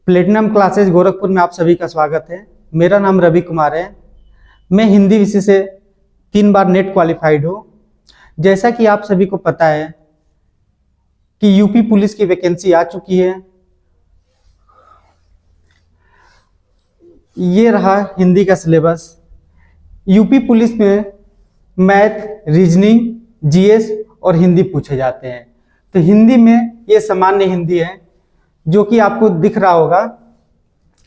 Platinum classes Gorakhpur में आप सभी का स्वागत है। मेरा नाम रवि कुमार है। मैं हिंदी विषय से 3 बार नेट क्वालिफाइड हूँ। जैसा कि आप सभी को पता है कि यूपी पुलिस की वैकेंसी आ चुकी है। ये रहा हिंदी का सिलेबस। यूपी पुलिस में मैथ, रीजनिंग, जीएस और हिंदी पूछे जाते हैं। तो हिंदी में ये सामान्य हिंदी है जो कि आपको दिख रहा होगा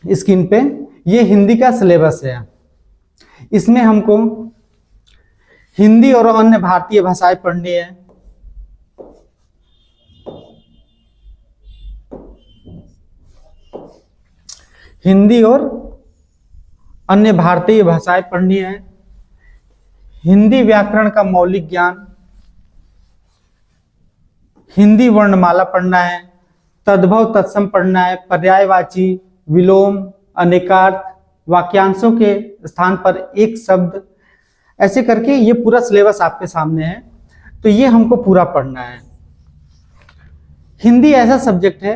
स्क्रीन पे। ये हिंदी का सिलेबस है। इसमें हमको हिंदी और अन्य भारतीय भाषाएं पढ़नी है। हिंदी और अन्य भारतीय भाषाएं पढ़नी है। हिंदी व्याकरण का मौलिक ज्ञान, हिंदी वर्णमाला पढ़ना है, तद्भव तत्सम पढ़ना है, पर्यायवाची, विलोम, अनेकार्थ, वाक्यांशों के स्थान पर एक शब्द, ऐसे करके ये पूरा सिलेबस आपके सामने है। तो ये हमको पूरा पढ़ना है। हिंदी ऐसा सब्जेक्ट है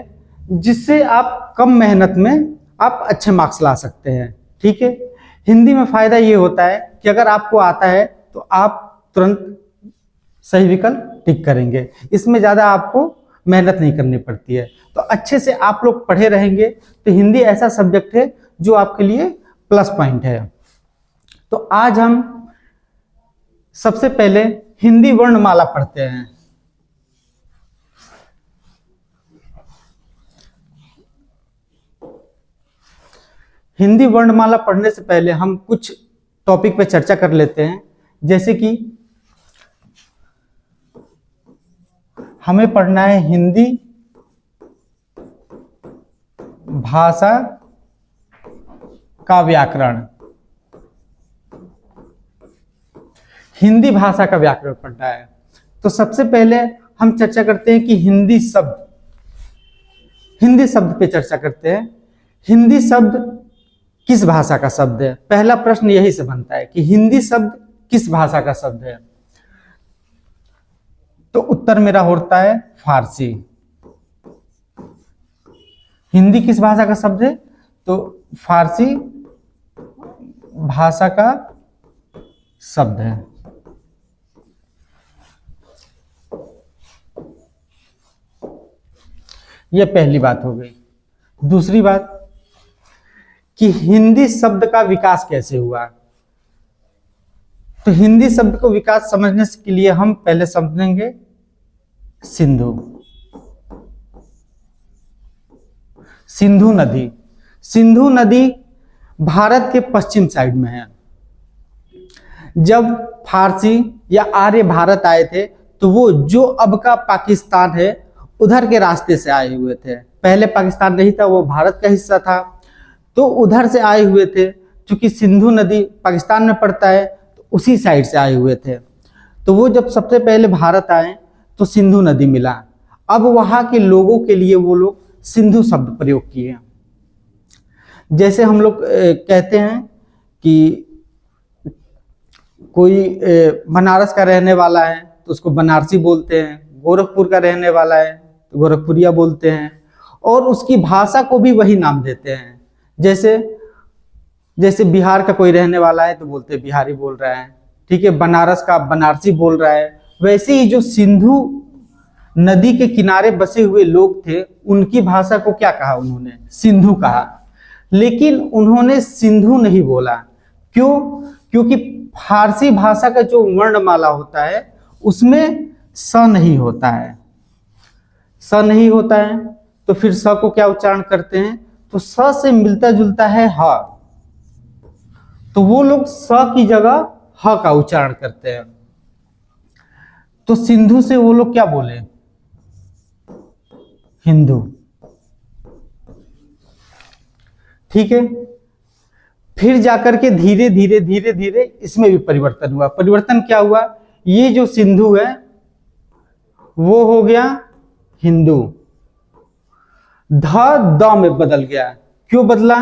जिससे आप कम मेहनत में आप अच्छे मार्क्स ला सकते हैं। ठीक है। हिंदी में फायदा ये होता है कि अगर आपको आता है तो आप तुरंत सही विकल्प टिक करेंगे। इसमें ज़्यादा आपको मेहनत नहीं करनी पड़ती है। तो अच्छे से आप लोग पढ़े रहेंगे तो हिंदी ऐसा सब्जेक्ट है जो आपके लिए प्लस पॉइंट है। तो आज हम सबसे पहले हिंदी वर्णमाला पढ़ते हैं। हिंदी वर्णमाला पढ़ने से पहले हम कुछ टॉपिक पे चर्चा कर लेते हैं। जैसे कि हमें पढ़ना है हिंदी भाषा का व्याकरण। हिंदी भाषा का व्याकरण पढ़ना है। तो सबसे पहले हम चर्चा करते हैं कि हिंदी शब्द पे चर्चा करते हैं। हिंदी शब्द किस भाषा का शब्द है? पहला प्रश्न यही से बनता है कि हिंदी शब्द किस भाषा का शब्द है? तो उत्तर मेरा होता है फारसी। हिंदी किस भाषा का शब्द है? तो फारसी भाषा का शब्द है। यह पहली बात हो गई। दूसरी बात कि हिंदी शब्द का विकास कैसे हुआ। तो हिंदी शब्द को विकास समझने के लिए हम पहले समझेंगे सिंधु नदी। सिंधु नदी भारत के पश्चिम साइड में है। जब फारसी या आर्य भारत आए थे तो वो जो अब का पाकिस्तान है उधर के रास्ते से आए हुए थे। पहले पाकिस्तान नहीं था, वो भारत का हिस्सा था। तो उधर से आए हुए थे। क्योंकि सिंधु नदी पाकिस्तान में पड़ता है तो उसी साइड से आए हुए थे। तो वो जब सबसे पहले भारत आए तो सिंधु नदी मिला। अब वहां के लोगों के लिए वो लोग सिंधु शब्द प्रयोग किए। जैसे हम लोग कहते हैं कि कोई बनारस का रहने वाला है तो उसको बनारसी बोलते हैं, गोरखपुर का रहने वाला है तो गोरखपुरिया बोलते हैं, और उसकी भाषा को भी वही नाम देते हैं। जैसे बिहार का कोई रहने वाला है तो बोलते हैं बिहारी बोल रहा है। ठीक है। बनारस का बनारसी बोल रहा है। वैसे ही जो सिंधु नदी के किनारे बसे हुए लोग थे उनकी भाषा को क्या कहा उन्होंने? सिंधु कहा। लेकिन उन्होंने सिंधु नहीं बोला। क्यों? क्योंकि फारसी भाषा का जो वर्णमाला होता है उसमें स नहीं होता है। स नहीं होता है तो फिर स को क्या उच्चारण करते हैं? तो स से मिलता जुलता है ह। तो वो लोग स की जगह ह का उच्चारण करते हैं। तो सिंधु से वो लोग क्या बोले? हिंदू। ठीक है। फिर जाकर के धीरे धीरे इसमें भी परिवर्तन हुआ। परिवर्तन क्या हुआ? ये जो सिंधु है वो हो गया हिंदू। ध में बदल गया। क्यों बदला?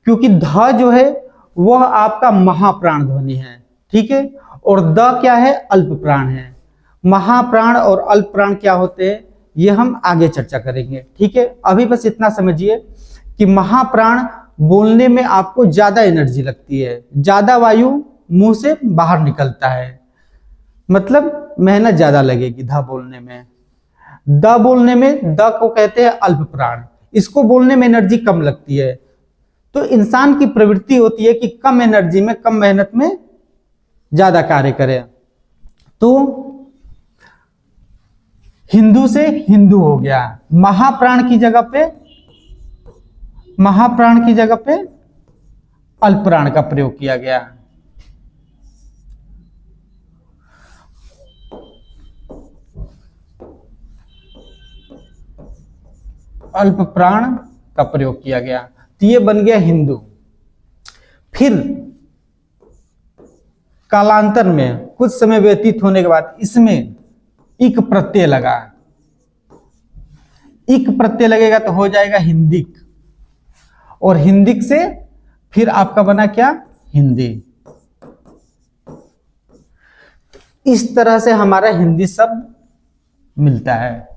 क्योंकि ध जो है वह आपका महाप्राण ध्वनि है। ठीक है। और द क्या है? अल्प प्राण है। महाप्राण और अल्प प्राण क्या होते हैं ये हम आगे चर्चा करेंगे। ठीक है। अभी बस इतना समझिए कि महाप्राण बोलने में आपको ज्यादा एनर्जी लगती है, ज्यादा वायु मुंह से बाहर निकलता है, मतलब मेहनत ज्यादा लगेगी ध बोलने में। द बोलने में, द को कहते हैं अल्प प्राण, इसको बोलने में एनर्जी कम लगती है। तो इंसान की प्रवृत्ति होती है कि कम एनर्जी में, कम मेहनत में ज्यादा कार्य करे। तो हिंदू से हिंदू हो गया, महाप्राण की जगह पे, महाप्राण की जगह पे अल्पप्राण का प्रयोग किया गया। अल्प प्राण का प्रयोग किया गया, तो ये बन गया हिंदू। फिर कालांतर में कुछ समय व्यतीत होने के बाद इसमें इक प्रत्यय लगा, इक प्रत्यय लगेगा तो हो जाएगा हिंदिक, और हिंदिक से फिर आपका बना क्या, हिंदी। इस तरह से हमारा हिंदी शब्द मिलता है।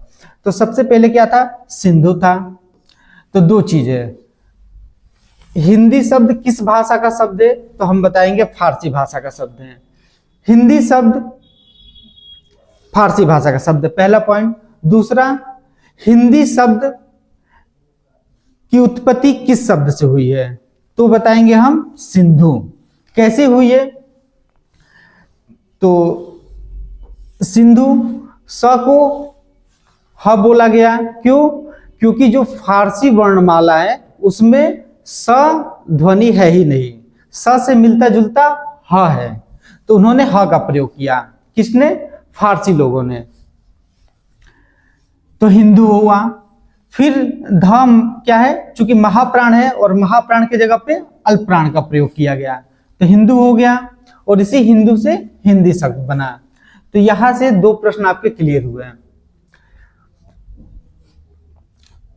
तो सबसे पहले क्या था, सिंधु था। तो दो चीजें, हिंदी शब्द किस भाषा का शब्द है, तो हम बताएंगे फारसी भाषा का शब्द है। हिंदी शब्द फारसी भाषा का शब्द, पहला पॉइंट। दूसरा, हिंदी शब्द की उत्पत्ति किस शब्द से हुई है, तो बताएंगे हम सिंधु। कैसे हुई है, तो सिंधु स को ह बोला गया, क्यों, क्योंकि जो फारसी वर्णमाला है उसमें स ध्वनि है ही नहीं, स से मिलता जुलता ह है, तो उन्होंने ह का प्रयोग किया। किसने, फारसी लोगों ने। तो हिंदू हुआ। फिर धम क्या है, चूंकि महाप्राण है और महाप्राण की जगह पे अल्प प्राण का प्रयोग किया गया, तो हिंदू हो गया, और इसी हिंदू से हिंदी शब्द बना। तो यहां से दो प्रश्न आपके क्लियर हुए हैं।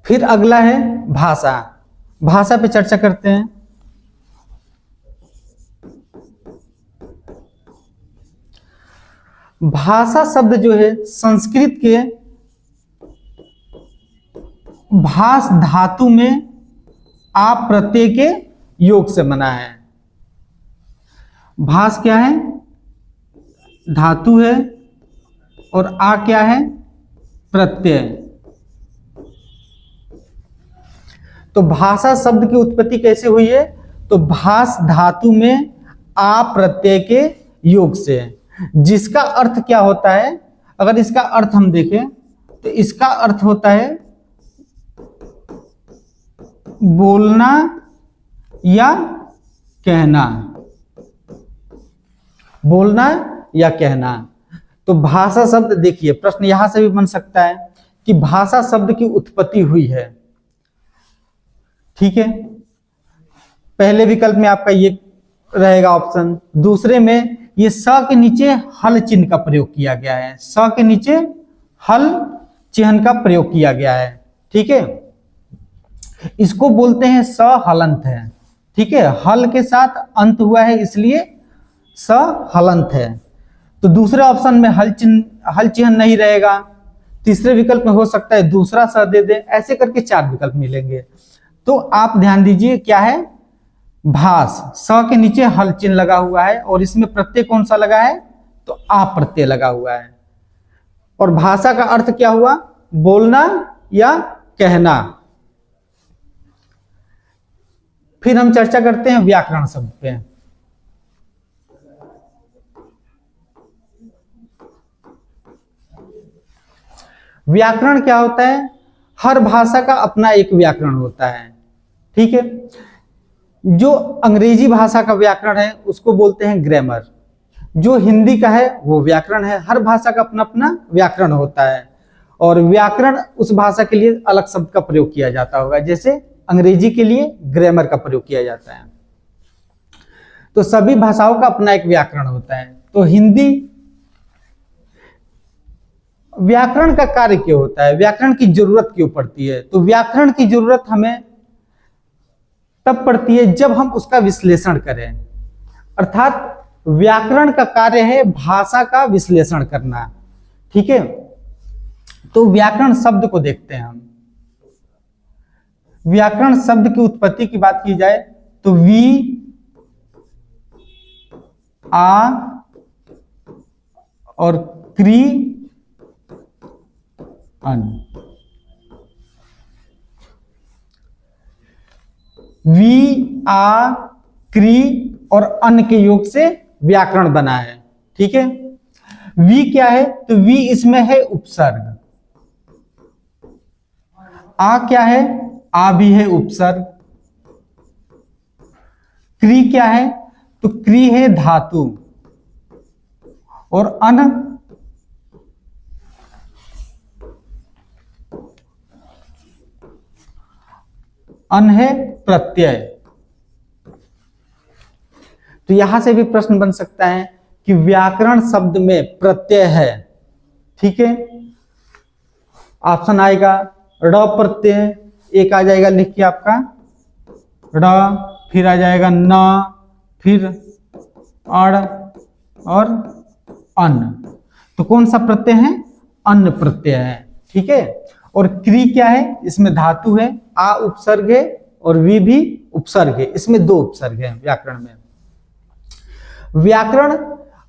फिर अगला है भाषा। भाषा पे चर्चा करते हैं। भाषा शब्द जो है संस्कृत के भास धातु में आ प्रत्यय के योग से बना है। भास क्या है, धातु है, और आ क्या है, प्रत्यय। तो भाषा शब्द की उत्पत्ति कैसे हुई है, तो भास धातु में आ प्रत्यय के योग से, जिसका अर्थ क्या होता है, अगर इसका अर्थ हम देखें तो इसका अर्थ होता है बोलना या कहना, बोलना या कहना। तो भाषा शब्द, देखिए प्रश्न यहां से भी बन सकता है कि भाषा शब्द की उत्पत्ति हुई है, ठीक है, पहले विकल्प में आपका ये रहेगा ऑप्शन। दूसरे में ये स के नीचे हल चिन्ह का प्रयोग किया गया है, स के नीचे हल चिन्ह का प्रयोग किया गया है, ठीक है, इसको बोलते हैं स हलंत है, ठीक है, हल के साथ अंत हुआ है इसलिए स हलंत है। तो दूसरे ऑप्शन में हल चिन्ह नहीं रहेगा, तीसरे विकल्प में हो सकता है दूसरा स दे दे, ऐसे करके 4 विकल्प मिलेंगे। तो आप ध्यान दीजिए क्या है, भास, स के नीचे हल चिन्ह लगा हुआ है, और इसमें प्रत्यय कौन सा लगा है, तो आ प्रत्यय लगा हुआ है। और भाषा का अर्थ क्या हुआ, बोलना या कहना। फिर हम चर्चा करते हैं व्याकरण शब्द पे। व्याकरण क्या होता है, हर भाषा का अपना एक व्याकरण होता है, ठीक है। जो अंग्रेजी भाषा का व्याकरण है उसको बोलते हैं ग्रामर, जो हिंदी का है वो व्याकरण है। हर भाषा का अपना अपना व्याकरण होता है, और व्याकरण उस भाषा के लिए अलग शब्द का प्रयोग किया जाता होगा, जैसे अंग्रेजी के लिए ग्रामर का प्रयोग किया जाता है। तो सभी भाषाओं का अपना एक व्याकरण होता है। तो हिंदी, व्याकरण का कार्य क्यों होता है, व्याकरण की जरूरत क्यों पड़ती है, तो व्याकरण की जरूरत हमें तब पड़ती है जब हम उसका विश्लेषण करें, अर्थात व्याकरण का कार्य है भाषा का विश्लेषण करना, ठीक है। तो व्याकरण शब्द को देखते हैं हम। व्याकरण शब्द की उत्पत्ति की बात की जाए तो वी आ और क्री अन, वी आ क्री और अन के योग से व्याकरण बना है। ठीक है, वी क्या है तो वी इसमें है उपसर्ग। आ क्या है, आ भी है उपसर्ग। क्री क्या है तो क्री है धातु। और अन अन है प्रत्यय। तो यहां से भी प्रश्न बन सकता है कि व्याकरण शब्द में प्रत्यय है। ठीक है, ऑप्शन आएगा ड़ प्रत्यय, एक आ जाएगा लिखिए आपका ड़, फिर आ जाएगा न, फिर अड़ और अन। तो कौन सा प्रत्यय है, अन्न प्रत्यय है। ठीक है, और क्री क्या है, इसमें धातु है, आ उपसर्ग है और वी भी उपसर्ग है। इसमें दो उपसर्ग है व्याकरण में।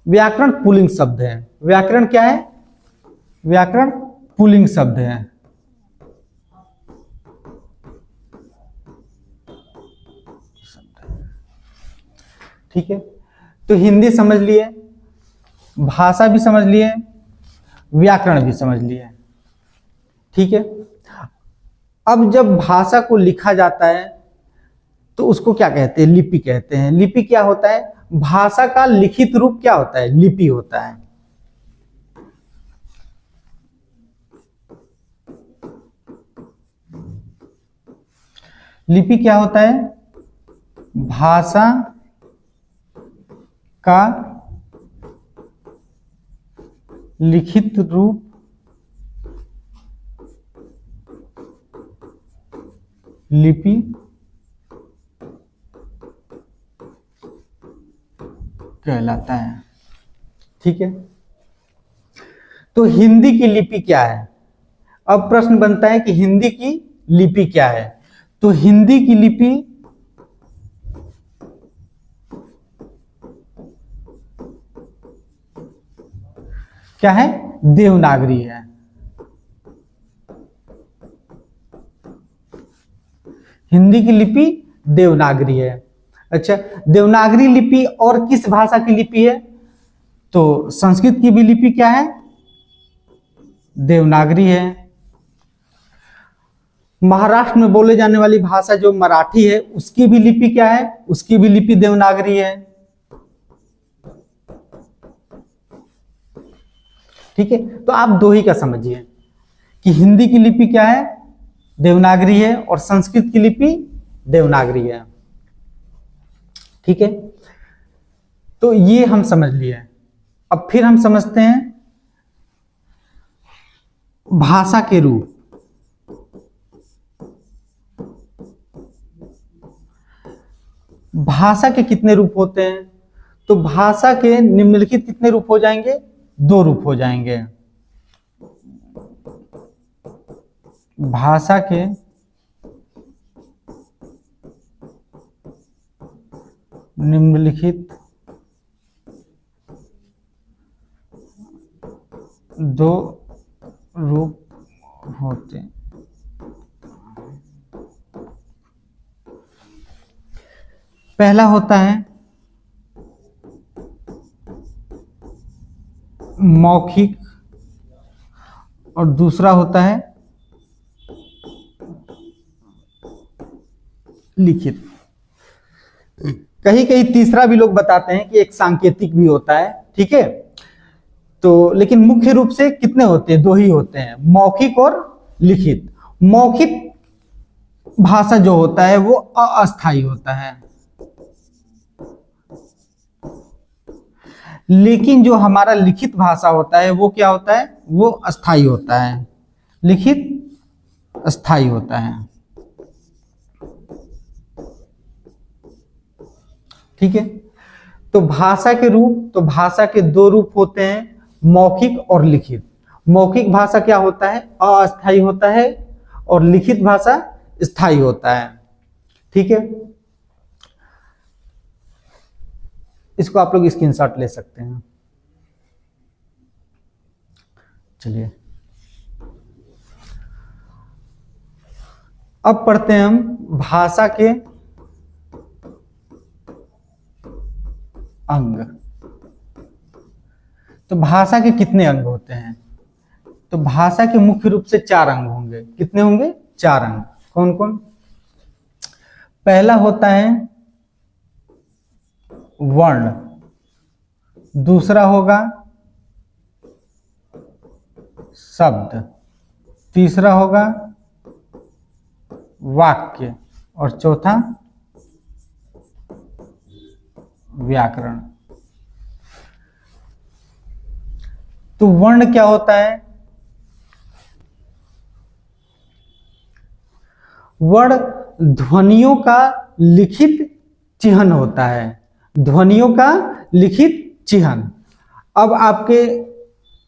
व्याकरण पुल्लिंग शब्द है। व्याकरण क्या है, व्याकरण पुल्लिंग शब्द है। ठीक है, तो हिंदी समझ लिए, भाषा भी समझ लिए, व्याकरण भी समझ लिए। ठीक है, अब जब भाषा को लिखा जाता है तो उसको क्या कहते हैं, लिपि कहते हैं। लिपि क्या होता है, भाषा का लिखित रूप क्या होता है, लिपि होता है। लिपि क्या होता है, भाषा का लिखित रूप लिपि कहलाता है। ठीक है, तो हिंदी की लिपि क्या है। अब प्रश्न बनता है कि हिंदी की लिपि क्या है। तो हिंदी की लिपि क्या है, देवनागरी है। हिंदी की लिपि देवनागरी है। अच्छा, देवनागरी लिपि और किस भाषा की लिपि है, तो संस्कृत की भी लिपि क्या है, देवनागरी है। महाराष्ट्र में बोले जाने वाली भाषा जो मराठी है उसकी भी लिपि क्या है, उसकी भी लिपि देवनागरी है। ठीक है, तो आप दो ही का समझिए कि हिंदी की लिपि क्या है, देवनागरी है, और संस्कृत की लिपि देवनागरी है। ठीक है, तो ये हम समझ लिए। अब फिर हम समझते हैं भाषा के रूप। भाषा के कितने रूप होते हैं, तो भाषा के निम्नलिखित कितने रूप हो जाएंगे, दो रूप हो जाएंगे। भाषा के निम्नलिखित दो रूप होते हैं। पहला होता है मौखिक और दूसरा होता है लिखित। कहीं कहीं तीसरा भी लोग बताते हैं कि एक सांकेतिक भी होता है। ठीक है, तो लेकिन मुख्य रूप से कितने होते हैं, दो ही होते हैं, मौखिक और लिखित। मौखिक भाषा जो होता है वो अस्थायी होता है, लेकिन जो हमारा लिखित भाषा होता है वो क्या होता है, वो अस्थायी होता है। लिखित अस्थायी होता है। ठीक है, तो भाषा के रूप, तो भाषा के दो रूप होते हैं, मौखिक और लिखित। मौखिक भाषा क्या होता है, अस्थायी होता है, और लिखित भाषा स्थायी होता है। ठीक है, इसको आप लोग स्क्रीनशॉट ले सकते हैं। चलिए अब पढ़ते हैं हम भाषा के अंग। तो भाषा के कितने अंग होते हैं? तो भाषा के मुख्य रूप से 4 अंग होंगे। कितने होंगे? 4 अंग। कौन कौन? पहला होता है वर्ण, दूसरा होगा शब्द, तीसरा होगा वाक्य और चौथा व्याकरण। तो वर्ण क्या होता है? वर्ण ध्वनियों का लिखित चिह्न होता है। ध्वनियों का लिखित चिह्न। अब आपके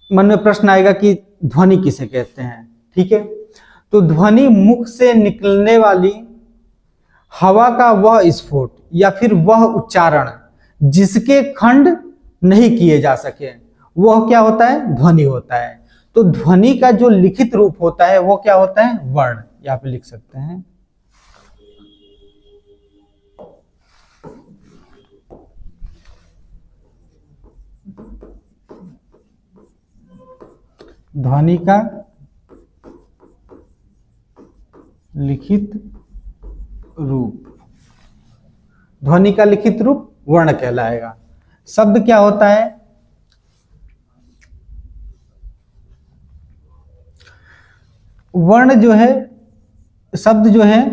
मन में प्रश्न आएगा कि ध्वनि किसे कहते हैं? ठीक है, तो ध्वनि मुख से निकलने वाली हवा का वह स्फोट या फिर वह उच्चारण जिसके खंड नहीं किए जा सके, वह क्या होता है? ध्वनि होता है। तो ध्वनि का जो लिखित रूप होता है वो क्या होता है? वर्ण। यहां पे लिख सकते हैं। ध्वनि का लिखित रूप, ध्वनि का लिखित रूप वर्ण कहलाएगा। शब्द क्या होता है? वर्ण जो है, शब्द जो है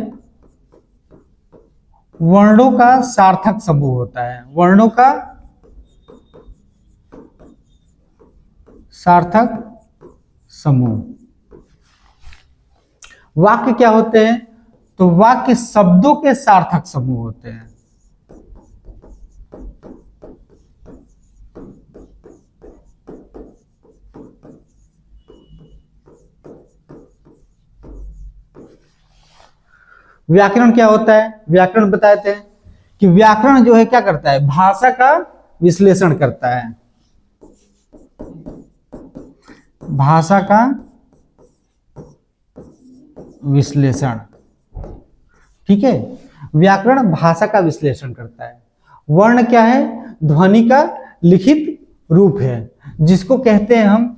वर्णों का सार्थक समूह होता है। वर्णों का सार्थक समूह। वाक्य क्या होते हैं? तो वाक्य शब्दों के सार्थक समूह होते हैं। व्याकरण क्या होता है? व्याकरण बताते हैं कि व्याकरण जो है क्या करता है? भाषा का विश्लेषण करता है। भाषा का विश्लेषण। ठीक है, व्याकरण भाषा का विश्लेषण करता है। वर्ण क्या है? ध्वनि का लिखित रूप है, जिसको कहते हैं हम,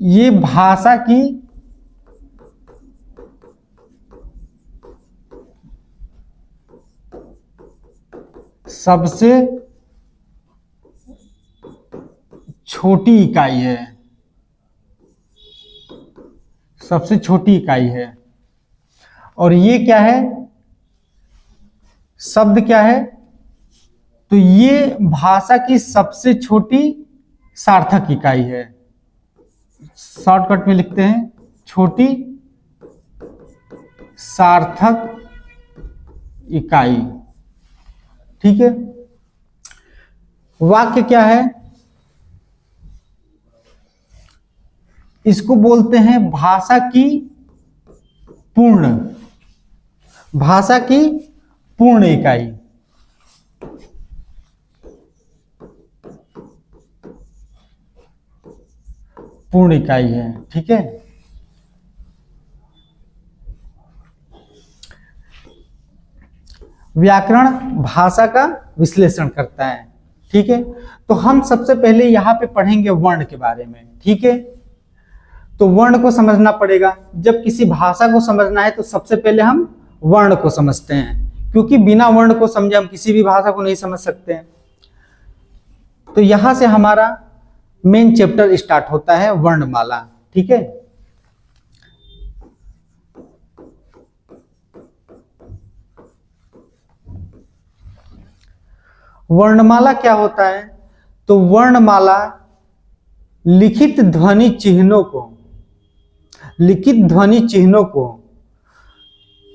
ये भाषा की सबसे छोटी इकाई है। सबसे छोटी इकाई है। और ये क्या है? शब्द क्या है? तो ये भाषा की सबसे छोटी सार्थक इकाई है। शॉर्टकट में लिखते हैं छोटी सार्थक इकाई। ठीक है, वाक्य क्या है? इसको बोलते हैं भाषा की पूर्ण, भाषा की पूर्ण इकाई। पूर्ण इकाई है। ठीक है, व्याकरण भाषा का विश्लेषण करता है। ठीक है, तो हम सबसे पहले यहां पे पढ़ेंगे वर्ण के बारे में। ठीक है, तो वर्ण को समझना पड़ेगा। जब किसी भाषा को समझना है तो सबसे पहले हम वर्ण को समझते हैं, क्योंकि बिना वर्ण को समझे हम किसी भी भाषा को नहीं समझ सकते हैं। तो यहां से हमारा मेन चैप्टर स्टार्ट होता है, वर्णमाला। ठीक है, वर्णमाला क्या होता है? तो वर्णमाला लिखित ध्वनि चिन्हों को, लिखित ध्वनि चिन्हों को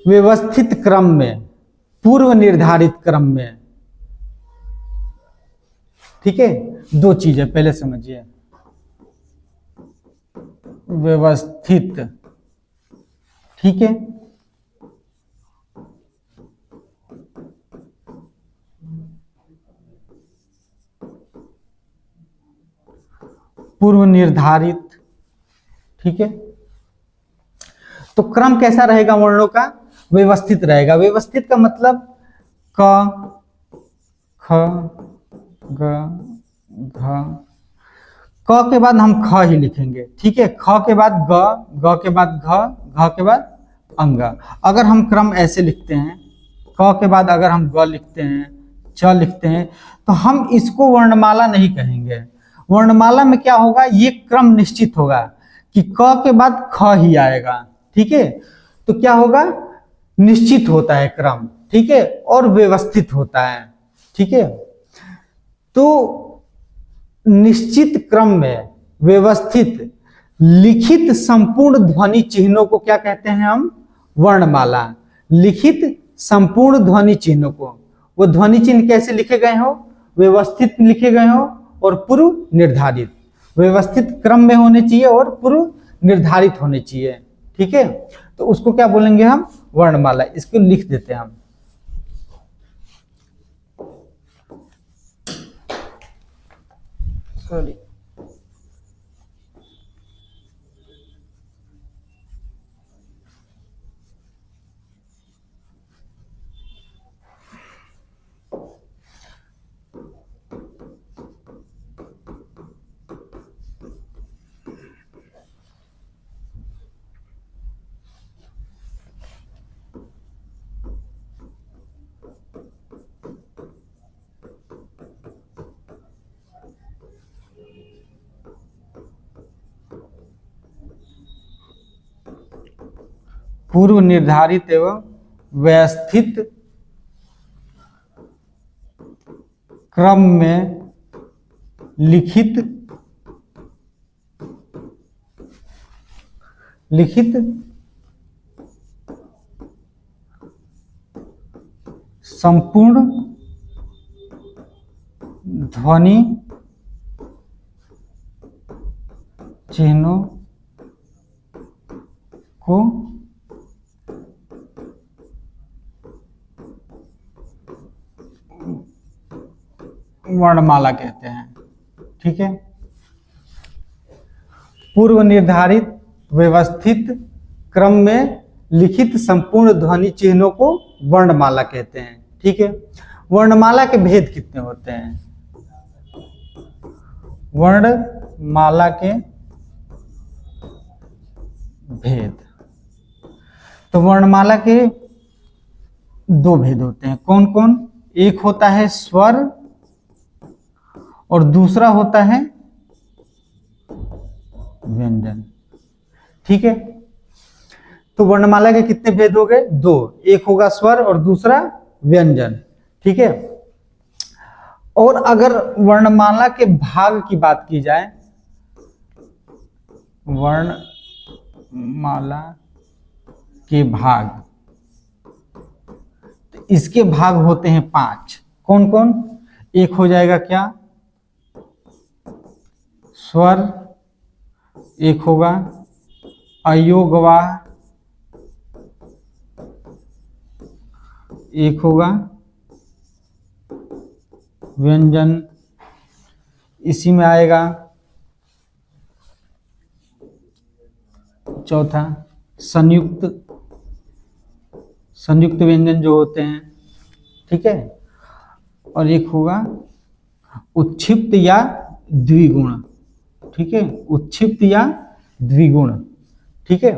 व्यवस्थित क्रम में, पूर्व निर्धारित क्रम में। ठीक है, 2 चीजें पहले समझिए। व्यवस्थित ठीक है। पूर्व निर्धारित, ठीक है। तो क्रम कैसा रहेगा वर्णों का? व्यवस्थित रहेगा। व्यवस्थित का मतलब क, ख, ग, घ, क के बाद हम ख ही लिखेंगे, ठीक है। ख के बाद ग, ग के बाद घ, घ के बाद अंग। अगर हम क्रम ऐसे लिखते हैं, क के बाद अगर हम ग लिखते हैं, च लिखते हैं, तो हम इसको वर्णमाला नहीं कहेंगे। वर्णमाला में क्या होगा, ये क्रम निश्चित होगा कि क के बाद ख ही आएगा, ठीक है। तो क्या होगा, निश्चित होता है क्रम, ठीक है, और व्यवस्थित होता है, ठीक है। तो निश्चित क्रम में व्यवस्थित लिखित संपूर्ण ध्वनि चिन्हों को क्या कहते हैं हम? वर्णमाला। लिखित संपूर्ण ध्वनि चिन्हों को, वो ध्वनि चिन्ह कैसे लिखे गए हो? व्यवस्थित लिखे गए हो और पूर्व निर्धारित। व्यवस्थित क्रम में होने चाहिए और पूर्व निर्धारित होने चाहिए, ठीक है। तो उसको क्या बोलेंगे हम? वर्णमाला। इसको लिख देते हैं हम। सॉरी, पूर्व निर्धारित एवं व्यवस्थित क्रम में लिखित संपूर्ण ध्वनि चिन्हों को वर्णमाला कहते हैं, ठीक है। पूर्व निर्धारित व्यवस्थित क्रम में लिखित संपूर्ण ध्वनि चिन्हों को वर्णमाला कहते हैं, ठीक है। वर्णमाला के भेद कितने होते हैं? वर्णमाला के भेद, तो वर्णमाला के दो भेद होते हैं। कौन कौन? एक होता है स्वर और दूसरा होता है व्यंजन, ठीक है। तो वर्णमाला के कितने भेद हो गए? दो। एक होगा स्वर और दूसरा व्यंजन, ठीक है। और अगर वर्णमाला के भाग की बात की जाए, वर्णमाला के भाग, तो इसके भाग होते हैं 5। कौन कौन? एक हो जाएगा क्या? स्वर, एक होगा अयोगवाह, एक होगा व्यंजन, इसी में आएगा चौथा संयुक्त व्यंजन जो होते हैं, ठीक है। और एक होगा उच्छिप्त या द्विगुण, ठीक है, उच्छिप्त या द्विगुण, ठीक है।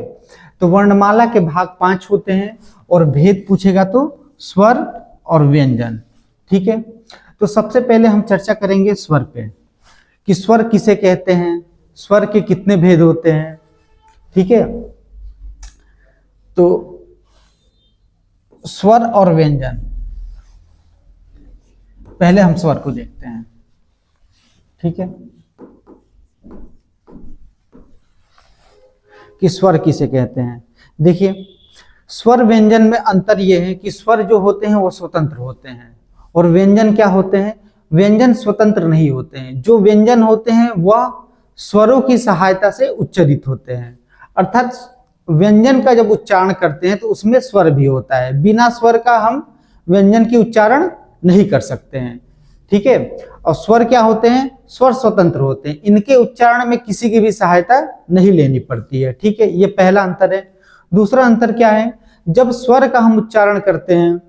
तो वर्णमाला के भाग 5 होते हैं और भेद पूछेगा तो स्वर और व्यंजन, ठीक है। तो सबसे पहले हम चर्चा करेंगे स्वर पे कि स्वर किसे कहते हैं, स्वर के कितने भेद होते हैं, ठीक है। तो स्वर और व्यंजन, पहले हम स्वर को देखते हैं, ठीक है, कि स्वर किसे कहते हैं। देखिए, स्वर व्यंजन में अंतर यह है कि स्वर जो होते हैं वो स्वतंत्र होते हैं और व्यंजन क्या होते हैं? व्यंजन स्वतंत्र नहीं होते हैं। जो व्यंजन होते हैं वह स्वरों की सहायता से उच्चारित होते हैं। अर्थात व्यंजन का जब उच्चारण करते हैं तो उसमें स्वर भी होता है, बिना स्वर का हम व्यंजन की उच्चारण नहीं कर सकते हैं, ठीक है। और स्वर क्या होते हैं, स्वर स्वतंत्र होते हैं, इनके उच्चारण में किसी की भी सहायता नहीं लेनी पड़ती है, ठीक है। ये पहला अंतर है। दूसरा अंतर क्या है, जब स्वर का हम उच्चारण करते हैं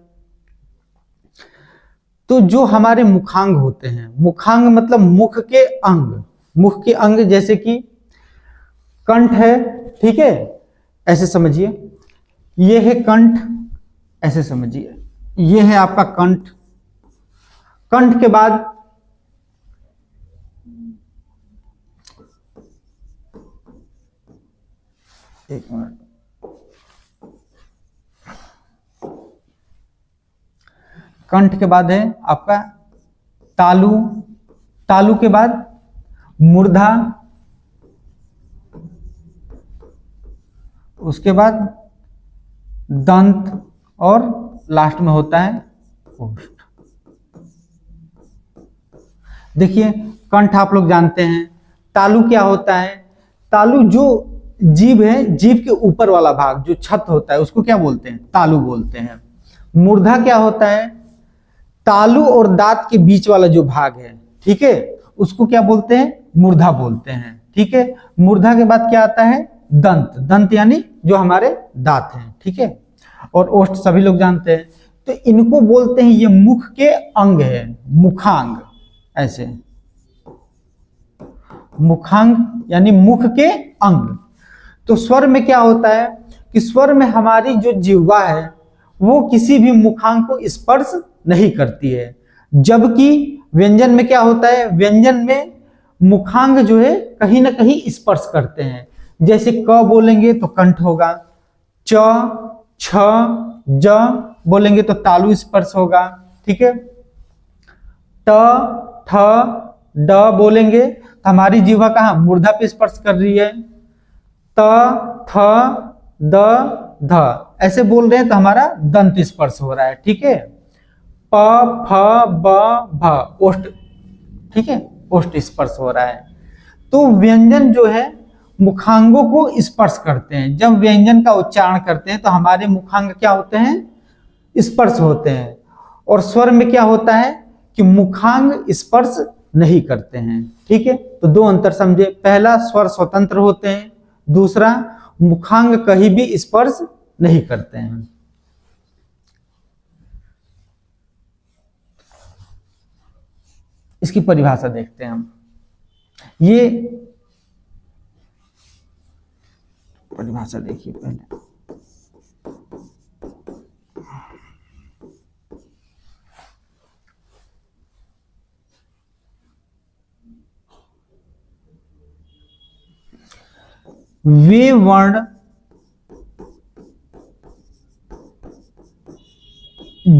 तो जो हमारे मुखांग होते हैं, मुखांग मतलब मुख के अंग, मुख के अंग जैसे कि कंठ है, ठीक है, ऐसे समझिए, ये है कंठ, ऐसे समझिए, ये है आपका कंठ। कंठ के बाद एक मिनट, कंठ के बाद है आपका तालु, तालु के बाद मूर्धा, उसके बाद दंत और लास्ट में होता है ओष्ठ। देखिए कंठ आप लोग जानते हैं, तालु क्या होता है, तालु जो जीभ है, जीभ के ऊपर वाला भाग जो छत होता है उसको क्या बोलते हैं, तालु बोलते हैं। मूर्धा क्या होता है, तालु और दांत के बीच वाला जो भाग है, ठीक है, उसको क्या बोलते हैं, मूर्धा बोलते हैं, ठीक है। मूर्धा के बाद क्या आता है, दंत, दंत यानी जो हमारे दांत हैं, ठीक है। और ओष्ठ सभी लोग जानते हैं, तो इनको बोलते हैं, ये मुख के अंग है, मुखांग, ऐसे मुखांग यानी मुख के अंग। तो स्वर में क्या होता है कि स्वर में हमारी जो जिह्वा है वो किसी भी मुखांग को स्पर्श नहीं करती है, जबकि व्यंजन में क्या होता है, व्यंजन में मुखांग जो है कहीं ना कहीं स्पर्श करते हैं। जैसे क बोलेंगे तो कंठ होगा, च छ ज बोलेंगे तो तालु स्पर्श होगा, ठीक है। ट ठ ड बोलेंगे तो हमारी जीवा कहाँ, मूर्धा पे स्पर्श कर रही है। त थ द ध ऐसे बोल रहे हैं तो हमारा दंत स्पर्श हो रहा है, ठीक है। प फ ब भ ओष्ठ, ठीक है, ओष्ठ स्पर्श हो रहा है। तो व्यंजन जो है मुखांगों को स्पर्श करते हैं, जब व्यंजन का उच्चारण करते हैं तो हमारे मुखांग क्या होते हैं, स्पर्श होते हैं। और स्वर में क्या होता है कि मुखांग स्पर्श नहीं करते हैं, ठीक है। तो दो अंतर समझे, पहला स्वर स्वतंत्र होते हैं, दूसरा मुखांग कहीं भी स्पर्श नहीं करते हैं। इसकी परिभाषा देखते हैं हम, ये परिभाषा देखिए पहले, वे वर्ण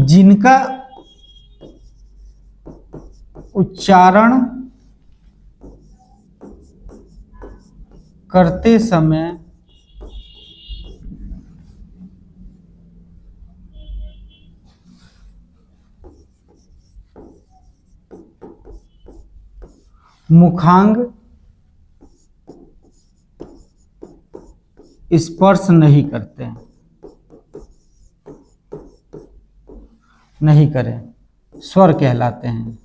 जिनका उच्चारण करते समय मुखांग स्पर्श नहीं करते हैं, नहीं करें, स्वर कहलाते हैं।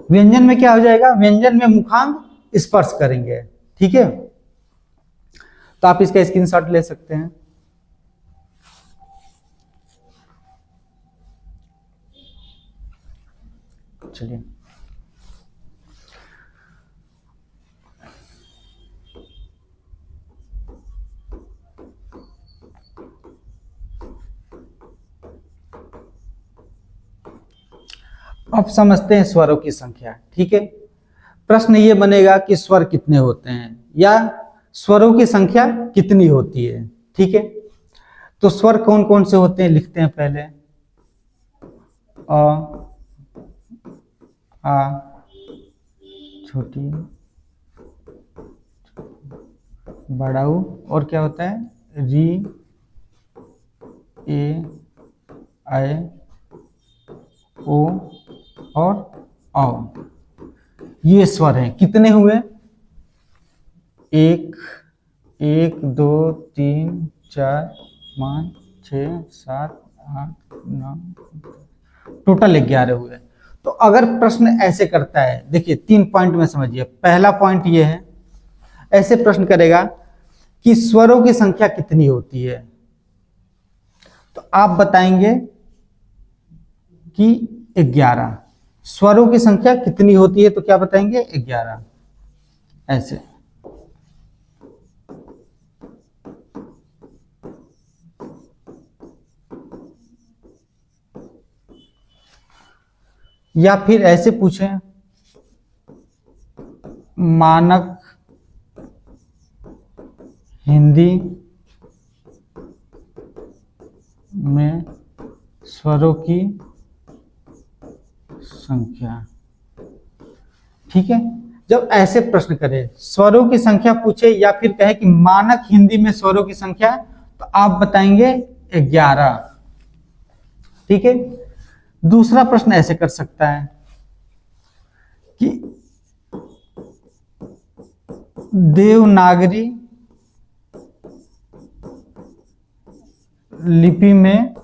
व्यंजन में क्या हो जाएगा, व्यंजन में मुखांग स्पर्श करेंगे, ठीक है। तो आप इसका स्क्रीनशॉट ले सकते हैं। चलिए अब समझते हैं स्वरों की संख्या, ठीक है। प्रश्न ये बनेगा कि स्वर कितने होते हैं या स्वरों की संख्या कितनी होती है, ठीक है। तो स्वर कौन कौन से होते हैं लिखते हैं पहले, अ आ छोटी बड़ा ऊ, और क्या होता है, री ए आई ओ और औ। ये स्वर हैं, कितने हुए? 1 1 2 3 4 5 6 7 8 9, टोटल 11 हुए। तो अगर प्रश्न ऐसे करता है, देखिए 3 पॉइंट में समझिए। पहला पॉइंट ये है, ऐसे प्रश्न करेगा कि स्वरों की संख्या कितनी होती है, तो आप बताएंगे कि 11। स्वरों की संख्या कितनी होती है तो क्या बताएंगे? 11। ऐसे या फिर ऐसे पूछें, मानक हिंदी में स्वरों की संख्या। ठीक है, जब ऐसे प्रश्न करें, स्वरों की संख्या पूछे या फिर कहे कि मानक हिंदी में स्वरों की संख्या, तो आप बताएंगे 11। ठीक है। दूसरा प्रश्न ऐसे कर सकता है कि देवनागरी लिपि में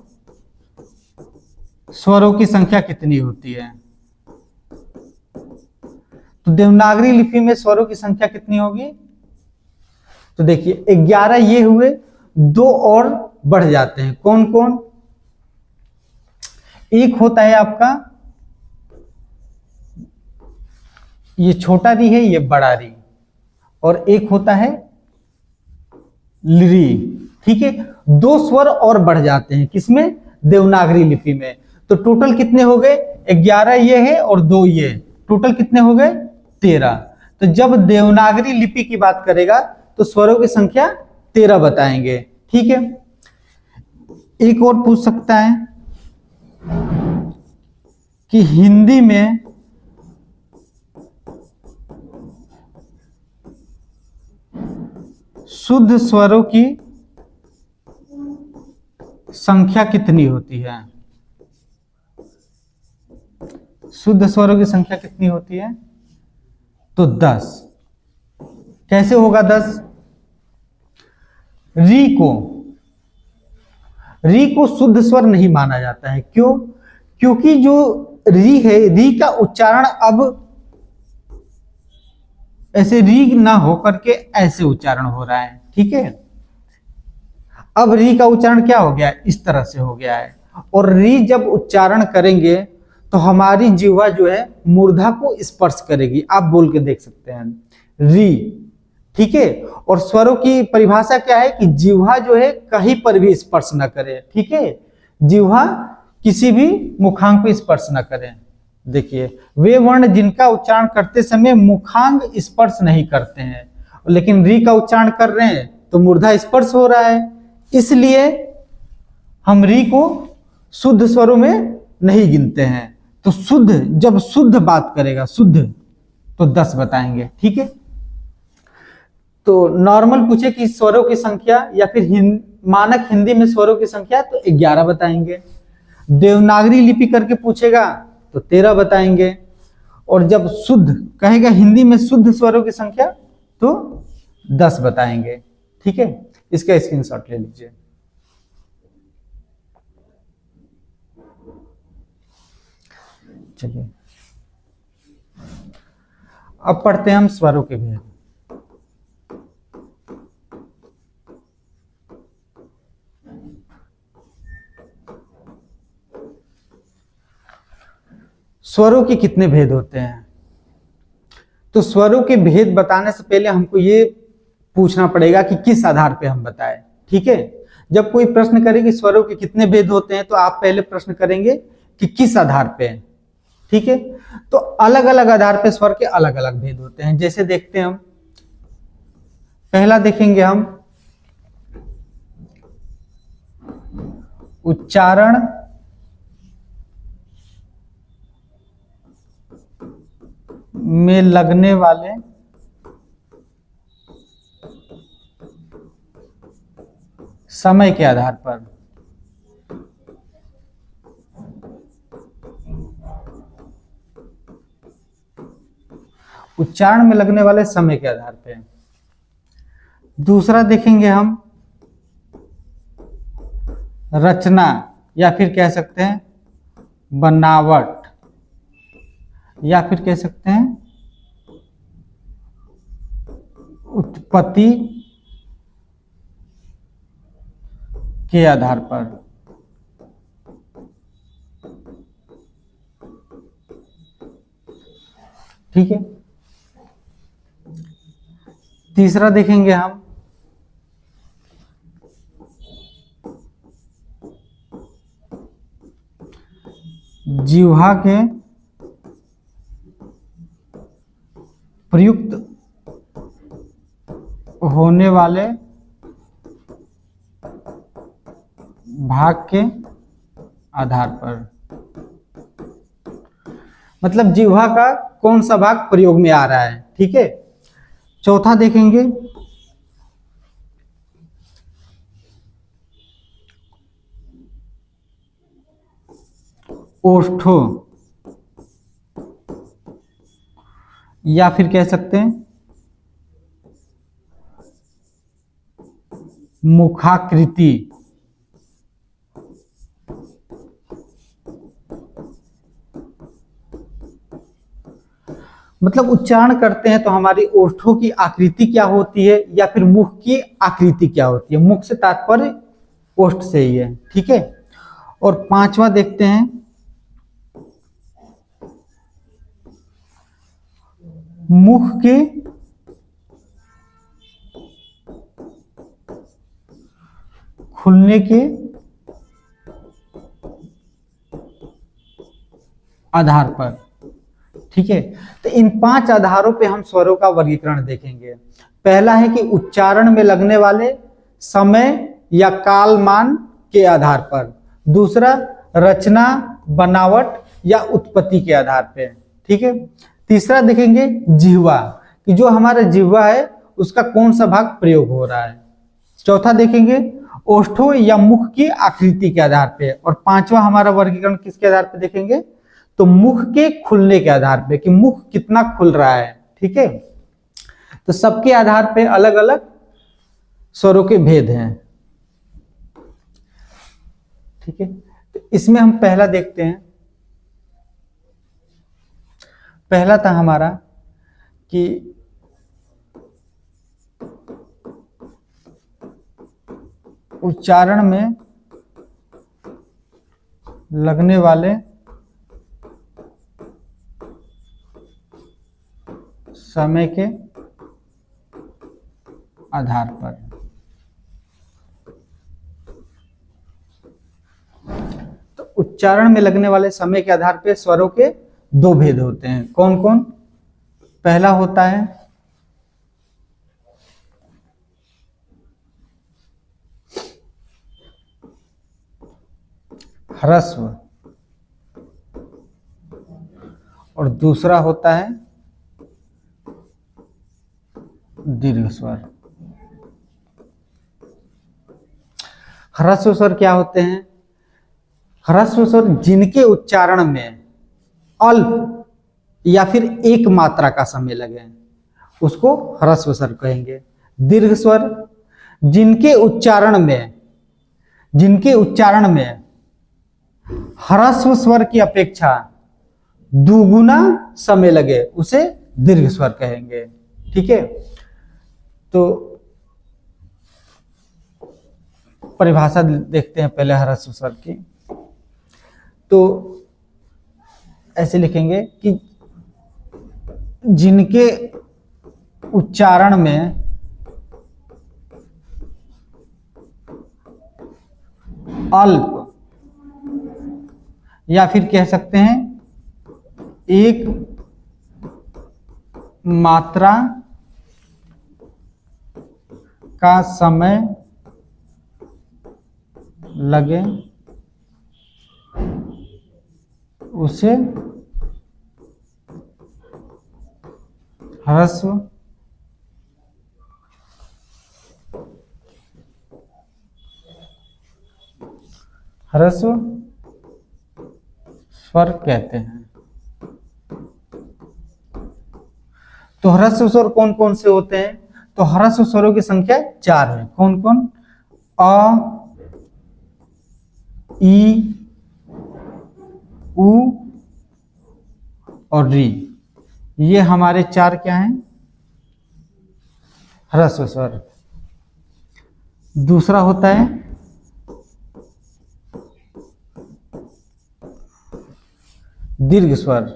स्वरों की संख्या कितनी होती है? तो देवनागरी लिपि में स्वरों की संख्या कितनी होगी? तो देखिए 11 ये हुए, 2 और बढ़ जाते हैं। कौन कौन? एक होता है आपका ये छोटा री है, ये बड़ा री, और एक होता है ली। ठीक है, 2 स्वर और बढ़ जाते हैं, किसमें? देवनागरी लिपि में। तो टोटल कितने हो गए? 11 ये है और 2 ये, टोटल कितने हो गए? 13। तो जब देवनागरी लिपि की बात करेगा तो स्वरों की संख्या 13 बताएंगे। ठीक है। एक और पूछ सकता है कि हिंदी में शुद्ध स्वरों की संख्या कितनी होती है? शुद्ध स्वरों की संख्या कितनी होती है? तो 10। कैसे होगा 10? री को शुद्ध स्वर नहीं माना जाता है। क्यों? क्योंकि जो री है, री का उच्चारण अब ऐसे री ना होकर के ऐसे उच्चारण हो रहा है। ठीक है, अब री का उच्चारण क्या हो गया है? इस तरह से हो गया है। और री जब उच्चारण करेंगे तो हमारी जिह्वा जो है मूर्धा को स्पर्श करेगी। आप बोल के देख सकते हैं, री। ठीक है, और स्वरों की परिभाषा क्या है कि जिह्वा जो है कहीं पर भी स्पर्श न करे। ठीक है, जिह्वा किसी भी मुखांग पे स्पर्श न करे। देखिए, वे वर्ण जिनका उच्चारण करते समय मुखांग स्पर्श नहीं करते हैं, लेकिन री का उच्चारण कर रहे हैं तो मूर्धा स्पर्श हो रहा है, इसलिए हम री को शुद्ध स्वरों में नहीं गिनते हैं। तो शुद्ध, जब शुद्ध बात करेगा, शुद्ध, तो 10 बताएंगे। ठीक है। तो नॉर्मल पूछे कि स्वरों की संख्या या फिर मानक हिंदी में स्वरों की संख्या, तो 11 बताएंगे। देवनागरी लिपि करके पूछेगा तो 13 बताएंगे। और जब शुद्ध कहेगा हिंदी में शुद्ध स्वरों की संख्या, तो 10 बताएंगे। ठीक है, इसका स्क्रीनशॉट ले लीजिए। चलिए, अब पढ़ते हैं हम स्वरों के भेद। स्वरों के कितने भेद होते हैं? तो स्वरों के भेद बताने से पहले हमको ये पूछना पड़ेगा कि किस आधार पे हम बताएं। ठीक है, जब कोई प्रश्न करे कि स्वरों के कितने भेद होते हैं, तो आप पहले प्रश्न करेंगे कि किस आधार पे। ठीक है, तो अलग अलग आधार पे स्वर के अलग अलग भेद होते हैं। जैसे देखते हैं हम, पहला देखेंगे हम उच्चारण में लगने वाले समय के आधार पर। उच्चारण में लगने वाले समय के आधार पे। दूसरा देखेंगे हम रचना या फिर कह सकते हैं बनावट या फिर कह सकते हैं उत्पत्ति के आधार पर। ठीक है। तीसरा देखेंगे हम जिह्वा के प्रयुक्त होने वाले भाग के आधार पर, मतलब जिह्वा का कौन सा भाग प्रयोग में आ रहा है। ठीक है। चौथा देखेंगे ओष्ठों या फिर कह सकते हैं मुखाकृति। मतलब उच्चारण करते हैं तो हमारी ओठों की आकृति क्या होती है या फिर मुख की आकृति क्या होती है। मुख से तात्पर्य ओष्ठ से ही है। ठीक है। और पांचवा देखते हैं मुख के खुलने के आधार पर। ठीक है। तो इन 5 आधारों पे हम स्वरों का वर्गीकरण देखेंगे। पहला है कि उच्चारण में लगने वाले समय या कालमान के आधार पर। दूसरा रचना, बनावट या उत्पत्ति के आधार पे। ठीक है। तीसरा देखेंगे जिह्वा, कि जो हमारा जिह्वा है उसका कौन सा भाग प्रयोग हो रहा है। चौथा देखेंगे ओष्ठों या मुख की आकृति के आधार पे। और पांचवा हमारा वर्गीकरण किसके आधार पे देखेंगे, तो मुख के खुलने के आधार पे, कि मुख कितना खुल रहा है। ठीक है। तो सबके आधार पे अलग अलग स्वरों के भेद हैं। ठीक है। तो इसमें हम पहला देखते हैं। पहला था हमारा कि उच्चारण में लगने वाले समय के आधार पर। तो उच्चारण में लगने वाले समय के आधार पर स्वरों के 2 भेद होते हैं। कौन कौन? पहला होता है ह्रस्व और दूसरा होता है दीर्घ स्वर। ह्रस्व स्वर क्या होते हैं? ह्रस्व स्वर जिनके उच्चारण में अल्प या फिर एक मात्रा का समय लगे उसको ह्रस्व स्वर कहेंगे। दीर्घ स्वर जिनके उच्चारण में ह्रस्व स्वर की अपेक्षा दुगुना समय लगे उसे दीर्घ स्वर कहेंगे। ठीक है। तो परिभाषा देखते हैं पहले ह्रस्व स्वर की। तो ऐसे लिखेंगे कि जिनके उच्चारण में अल्प या फिर कह सकते हैं एक मात्रा का समय लगे उसे ह्रस्व स्वर कहते हैं। तो ह्रस्व स्वर कौन कौन से होते हैं? तो ह्रस्व स्वरों की संख्या 4 है। कौन कौन? अ, ई, उ और री। ये हमारे 4 क्या हैं? ह्रस्व स्वर। दूसरा होता है दीर्घ स्वर।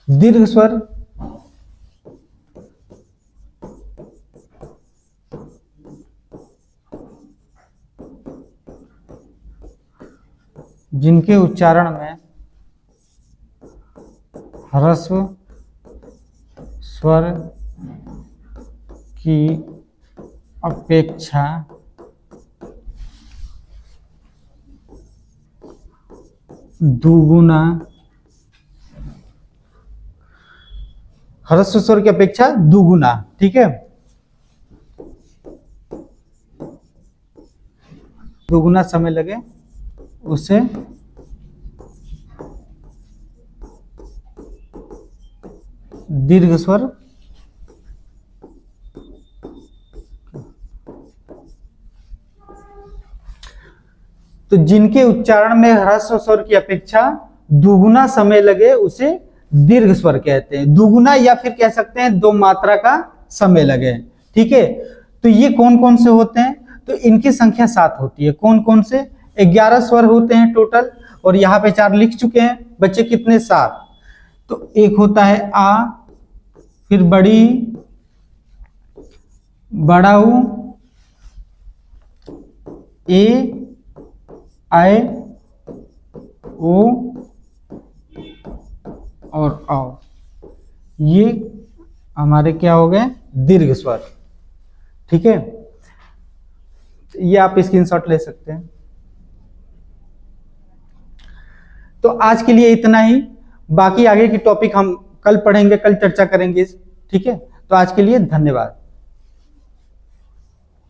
दीर्घ स्वर जिनके उच्चारण में ह्रस्व स्वर की अपेक्षा दुगुना, ह्रस्व स्वर की अपेक्षा दुगुना, ठीक है, दुगुना समय लगे उसे दीर्घ स्वर तो जिनके उच्चारण में ह्रस्व स्वर की अपेक्षा दुगुना समय लगे उसे दीर्घ स्वर कहते हैं। दुगुना या फिर कह सकते हैं 2 मात्रा का समय लगे, ठीक है। तो ये कौन कौन से होते हैं? तो इनकी संख्या 7 होती है। कौन कौन से? 11 स्वर होते हैं टोटल, और यहाँ पे 4 लिख चुके हैं बच्चे, कितने? 7। तो एक होता है आ, फिर बड़ी, बड़ा ऊ, ए, आए, ओ और आओ। ये हमारे क्या हो गए? दीर्घ स्वर, ठीक है। ये आप स्क्रीनशॉट ले सकते हैं। तो आज के लिए इतना ही, बाकी आगे की टॉपिक हम कल पढ़ेंगे, कल चर्चा करेंगे, ठीक है। तो आज के लिए धन्यवाद।